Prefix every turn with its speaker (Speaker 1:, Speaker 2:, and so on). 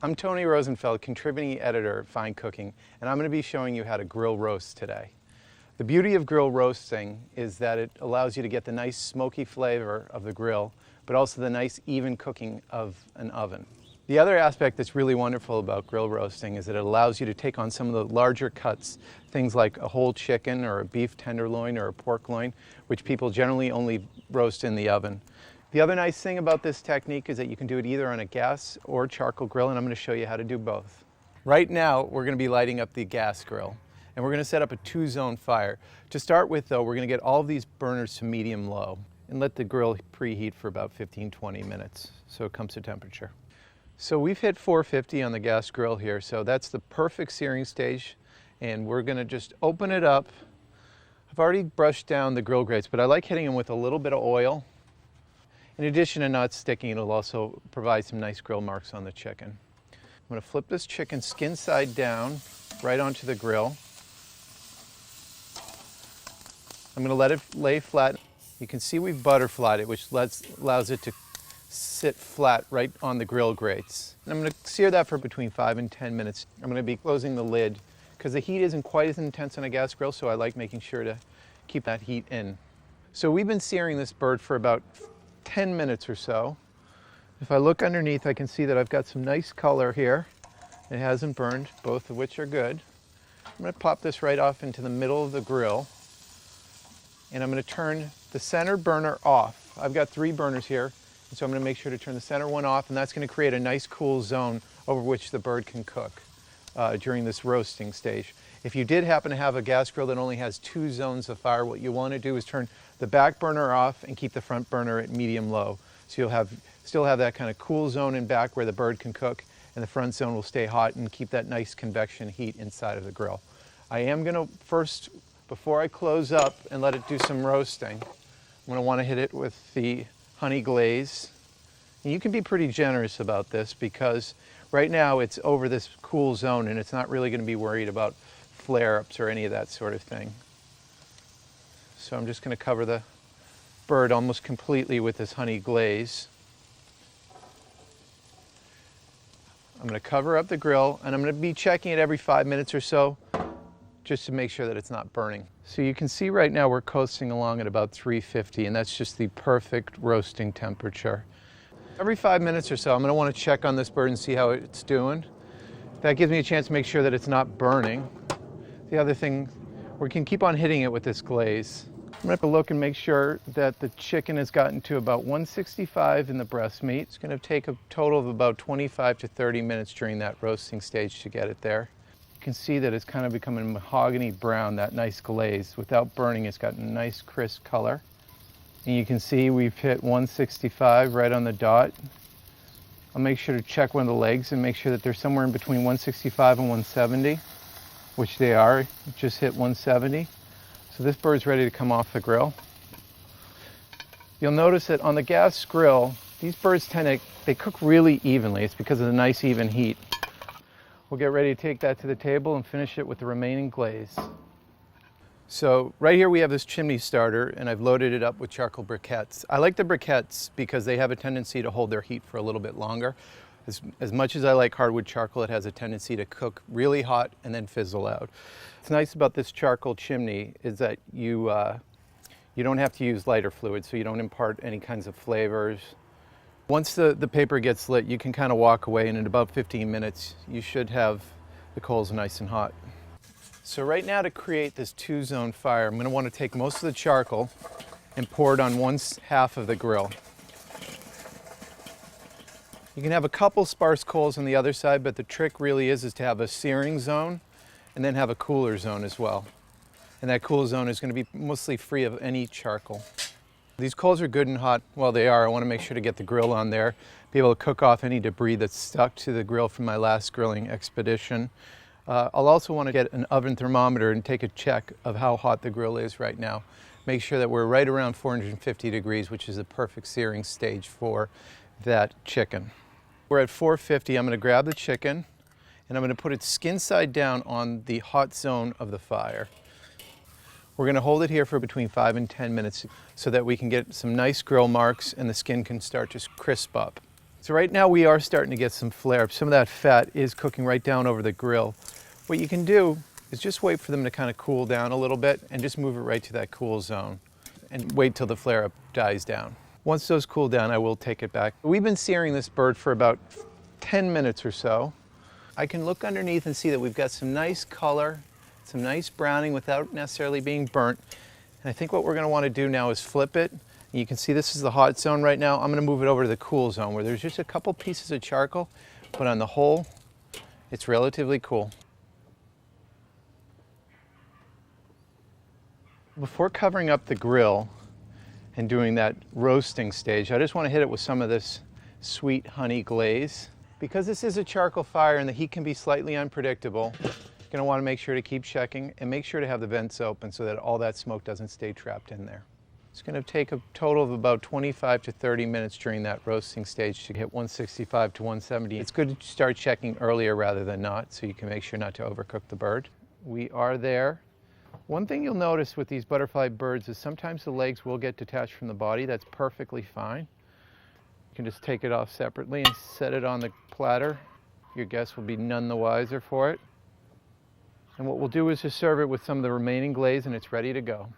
Speaker 1: I'm Tony Rosenfeld, contributing editor at Fine Cooking, and I'm going to be showing you how to grill roast today. The beauty of grill roasting is that it allows you to get the nice smoky flavor of the grill, but also the nice even cooking of an oven. The other aspect that's really wonderful about grill roasting is that it allows you to take on some of the larger cuts, things like a whole chicken or a beef tenderloin or a pork loin, which people generally only roast in the oven. The other nice thing about this technique is that you can do it either on a gas or charcoal grill, and I'm going to show you how to do both. Right now, we're going to be lighting up the gas grill, and we're going to set up a 2-zone fire. To start with, though, we're going to get all of these burners to medium-low and let the grill preheat for about 15-20 minutes so it comes to temperature. So we've hit 450 on the gas grill here, so that's the perfect searing stage, and we're going to just open it up. I've already brushed down the grill grates, but I like hitting them with a little bit of oil. In addition to not sticking, it'll also provide some nice grill marks on the chicken. I'm going to flip this chicken skin side down right onto the grill. I'm going to let it lay flat. You can see we've butterflied it, which allows it to sit flat right on the grill grates. And I'm going to sear that for between 5 and 10 minutes. I'm going to be closing the lid because the heat isn't quite as intense on a gas grill, so I like making sure to keep that heat in. So we've been searing this bird for about 10 minutes or so. If I look underneath, I can see that I've got some nice color here. It hasn't burned, both of which are good. I'm going to pop this right off into the middle of the grill, and I'm going to turn the center burner off. I've got 3 burners here, and so I'm going to make sure to turn the center one off, and that's going to create a nice cool zone over which the bird can cook during this roasting stage. If you did happen to have a gas grill that only has 2 zones of fire, what you want to do is turn the back burner off and keep the front burner at medium-low. So you'll still have that kind of cool zone in back where the bird can cook, and the front zone will stay hot and keep that nice convection heat inside of the grill. I am going to first, before I close up and let it do some roasting, I'm going to want to hit it with the honey glaze. And you can be pretty generous about this because right now it's over this cool zone and it's not really going to be worried about flare-ups or any of that sort of thing. So I'm just going to cover the bird almost completely with this honey glaze. I'm going to cover up the grill, and I'm going to be checking it every 5 minutes or so just to make sure that it's not burning. So you can see right now we're coasting along at about 350, and that's just the perfect roasting temperature. Every 5 minutes or so, I'm going to want to check on this bird and see how it's doing. That gives me a chance to make sure that it's not burning. The other thing, we can keep on hitting it with this glaze. I'm going to look and make sure that the chicken has gotten to about 165 in the breast meat. It's going to take a total of about 25 to 30 minutes during that roasting stage to get it there. You can see that it's kind of becoming mahogany brown, that nice glaze. Without burning, it's got a nice crisp color. And you can see we've hit 165 right on the dot. I'll make sure to check one of the legs and make sure that they're somewhere in between 165 and 170, which they are. It just hit 170. So this bird's ready to come off the grill. You'll notice that on the gas grill, these birds they cook really evenly. It's because of the nice even heat. We'll get ready to take that to the table and finish it with the remaining glaze. So right here we have this chimney starter, and I've loaded it up with charcoal briquettes. I like the briquettes because they have a tendency to hold their heat for a little bit longer. As much as I like hardwood charcoal, it has a tendency to cook really hot and then fizzle out. What's nice about this charcoal chimney is that you don't have to use lighter fluid, so you don't impart any kinds of flavors. Once the paper gets lit, you can kind of walk away, and in about 15 minutes, you should have the coals nice and hot. So right now, to create this 2-zone fire, I'm going to want to take most of the charcoal and pour it on one half of the grill. You can have a couple sparse coals on the other side, but the trick really is to have a searing zone and then have a cooler zone as well. And that cool zone is going to be mostly free of any charcoal. These coals are good and hot while they are. I want to make sure to get the grill on there, be able to cook off any debris that's stuck to the grill from my last grilling expedition. I'll also want to get an oven thermometer and take a check of how hot the grill is right now. Make sure that we're right around 450 degrees, which is the perfect searing stage for that chicken. We're at 450. I'm going to grab the chicken and I'm going to put it skin side down on the hot zone of the fire. We're going to hold it here for between 5 and 10 minutes so that we can get some nice grill marks and the skin can start to crisp up. So right now we are starting to get some flare. Some of that fat is cooking right down over the grill. What you can do is just wait for them to kind of cool down a little bit and just move it right to that cool zone and wait till the flare up dies down. Once those cool down, I will take it back. We've been searing this bird for about 10 minutes or so. I can look underneath and see that we've got some nice color, some nice browning without necessarily being burnt. And I think what we're going to want to do now is flip it. You can see this is the hot zone right now. I'm going to move it over to the cool zone where there's just a couple pieces of charcoal, but on the whole, it's relatively cool. Before covering up the grill and doing that roasting stage, I just want to hit it with some of this sweet honey glaze. Because this is a charcoal fire and the heat can be slightly unpredictable, you're going to want to make sure to keep checking and make sure to have the vents open so that all that smoke doesn't stay trapped in there. It's going to take a total of about 25 to 30 minutes during that roasting stage to hit 165 to 170. It's good to start checking earlier rather than not so you can make sure not to overcook the bird. We are there. One thing you'll notice with these butterfly birds is sometimes the legs will get detached from the body. That's perfectly fine. You can just take it off separately and set it on the platter. Your guests will be none the wiser for it. And what we'll do is just serve it with some of the remaining glaze and it's ready to go.